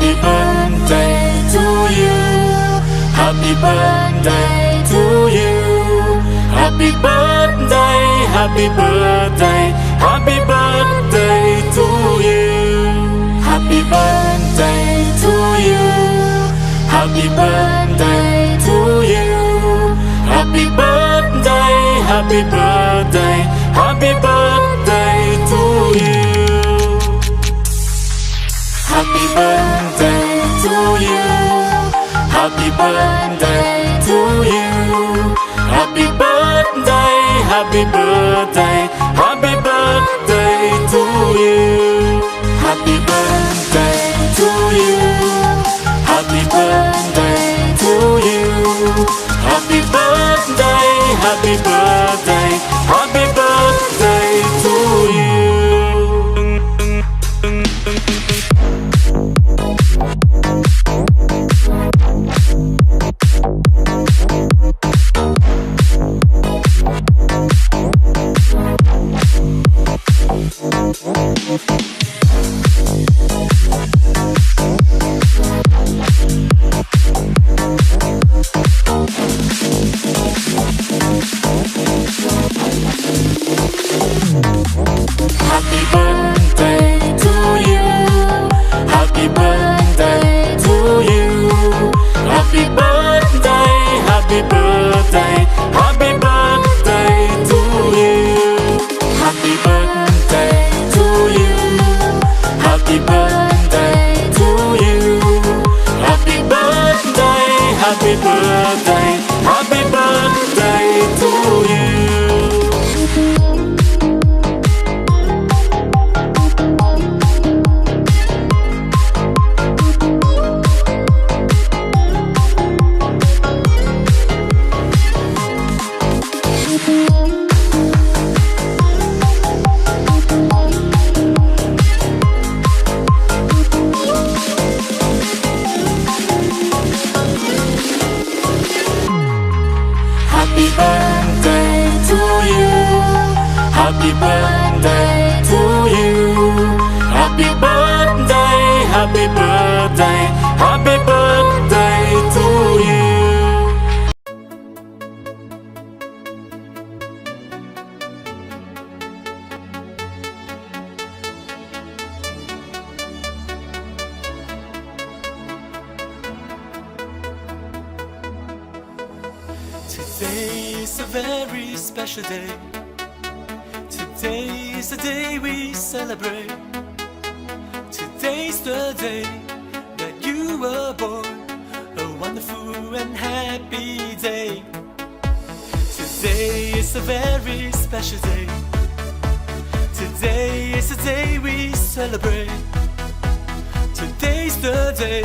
Happy birthday to you. Happy birthday to you. Happy birthday, happy birthday, happy birthday to you. Happy birthday to you. Happy birthday to you. Happy birthday, happy birthday, happy birthday to you. Happy birthday to you. Happy birthday to you. Happy birthday, happy birthday, happy birthday to you. Happy birthday to you. Happy birthday to you. Happy birthday, happy birthday, happy birthday to you. Happy birthday to you. Happy birthday to you. Happy birthday, happy birthday, happy birthday to you. Happy birthday to you. Happy birthday to you. Happy birthday, happy birthday, happy birthday to you. Happy birthday to you. Happy birthday to you. Happy birthday, happy birthday, happy birthday to you. Today is a very special day. Today is the day we celebrate. Today's the day that you were born. A wonderful and happy day. Today is a very special day. Today is the day we celebrate. Today's the day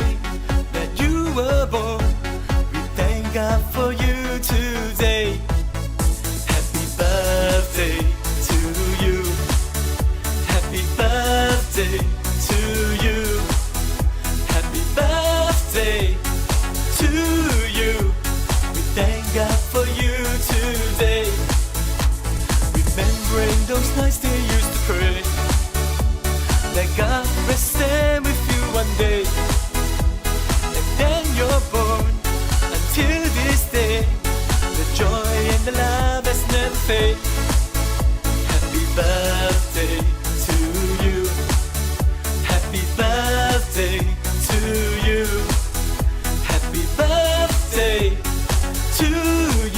that you were born. We thank God for you today. Happy birthday to you. Happy birthday to you. Happy birthday to you. We thank God for you today. Remembering those nights they used to pray that God rest them with you one day. And then you're born. Until this day, the joy and the love has never fade. Happy birthday to you. Happy birthday to you. Happy birthday to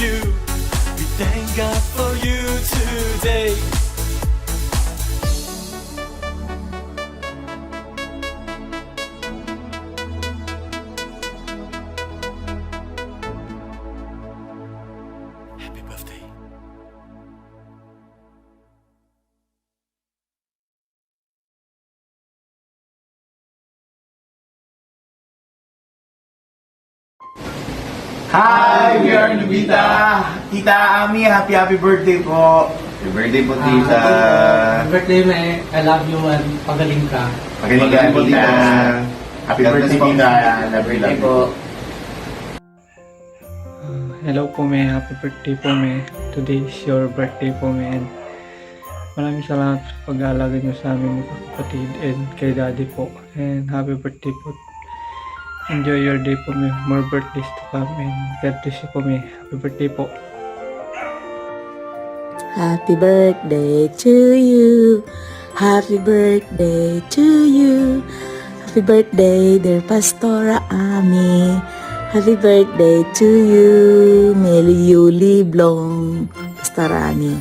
you. We thank God for you today. Happy birthday. Hi, we are Nubita. Tita Ami, happy birthday po. Happy birthday po, Tita. Happy birthday, me. I love you and pagaling ka. Magaling ka, Tita. Happy birthday, Tita. Love you po. Hello po, me. Happy birthday po, me. Today is your birthday po, me. And maraming salamat sa pag-aalaga nyo sa aming mga kapatid and kay daddy po. And happy birthday po enjoy your day po may more birthdays to come and God bless you po may happy birthday po. Happy birthday to you. Happy birthday to you. Happy birthday, dear Pastora Ami. Happy birthday to you. May you live long, Pastora Ami.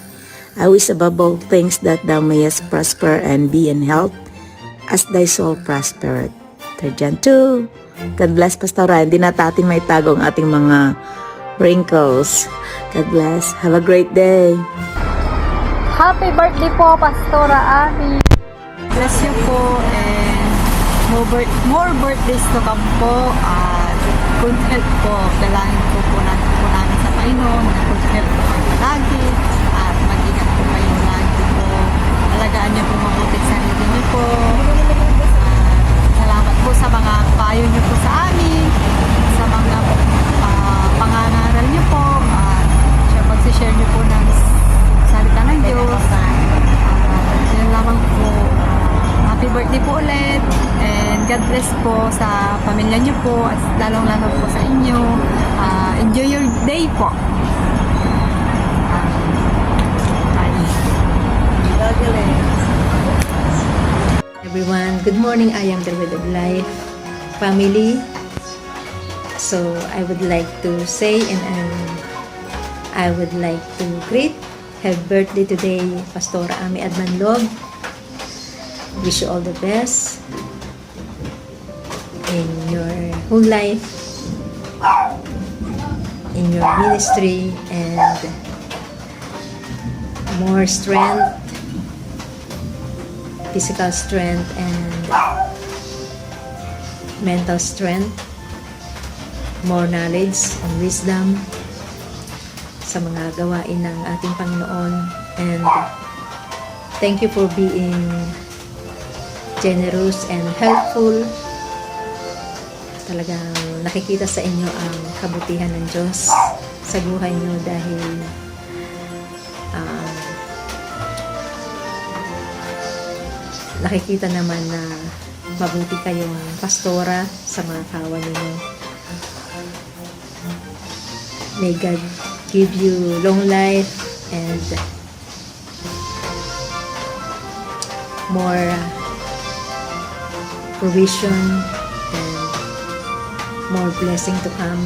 I wish above all things that thou mayest prosper and be in health as thy soul prospereth. Terjan 2. God bless, Pastora. Hindi natin may tago ang ating mga wrinkles. God bless. Have a great day. Happy birthday po, Pastora Ami. Bless you po and more birthdays to come po at good health po. Dalangin po namin sa Panginoon na good health po kayo lagi at mag-ingat po kayo lagi po. Alagaan niyo po mabuti sa sarili niyo po. Salamat po sa mga payo niyo po sa amin, sa mga pangangaral niyo po at pag-share niyo po ng salita ng Diyos. Yan lamang po. Happy birthday po ulit. And God bless po sa pamilya niyo po at lalong-lalo po sa inyo. Enjoy your day po. Everyone, good morning. I am the Word of Life family. So I would like to say I would like to greet happy birthday today, Pastora Ami Admanlog. Wish you all the best in your whole life, in your ministry, and more strength, physical strength, and mental strength, more knowledge and wisdom sa mga gawain ng ating Panginoon. And thank you for being generous and helpful. Talagang nakikita sa inyo ang kabutihan ng Diyos sa buhay niyo dahil nakikita naman na mabuti kayong pastora sa mga kawan ninyo. May God give you long life and more provision and more blessing to come.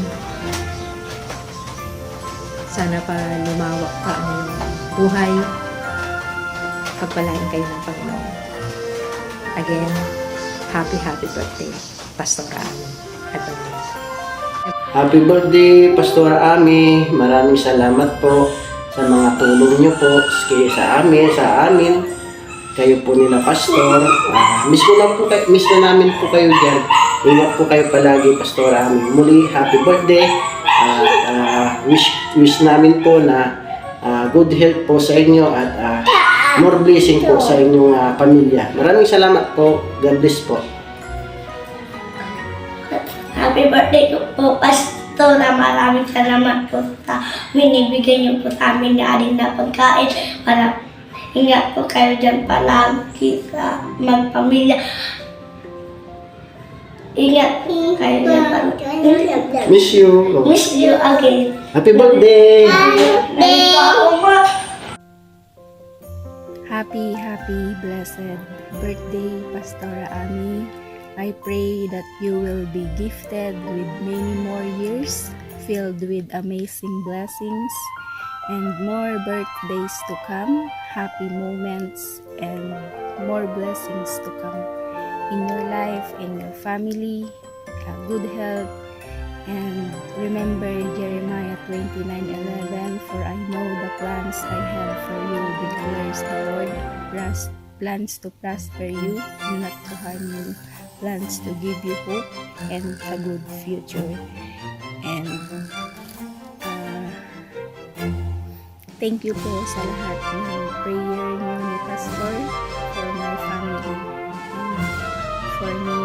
Sana pa lumawak pa ang iyong buhay. Pagpalain kayo ng Panginoon. Again, happy birthday, Pastora Ami Admanlog. Happy birthday, Pastora Ami. Maraming salamat po sa mga tulong niyo po sa amin. Kayo po nila, Pastor. Miss na namin po kayo dyan. Ingat po kayo palagi, Pastora Ami. Muli, happy birthday. Wish namin po na good health po sa inyo at more blessing po sa inyong pamilya. Maraming salamat po. God bless po. Happy birthday po, Pastora. Maraming salamat po sa binibigay niyo po sa amin na aling na pagkain para ingat po kayo dyan palagi sa magpamilya. Ingat po kayo dyan palagi. Miss you. Miss you again. Happy birthday. Happy, blessed birthday, Pastora Ami. I pray that you will be gifted with many more years, filled with amazing blessings, and more birthdays to come, happy moments, and more blessings to come in your life, in your family, good health, and remember Jeremiah 29:11, for I know the plans I have for you, declares the Lord, plans to prosper you, not to harm you, plans to give you hope and a good future. And thank you po sa lahat ng prayer niyo ni Pastor for my family and for me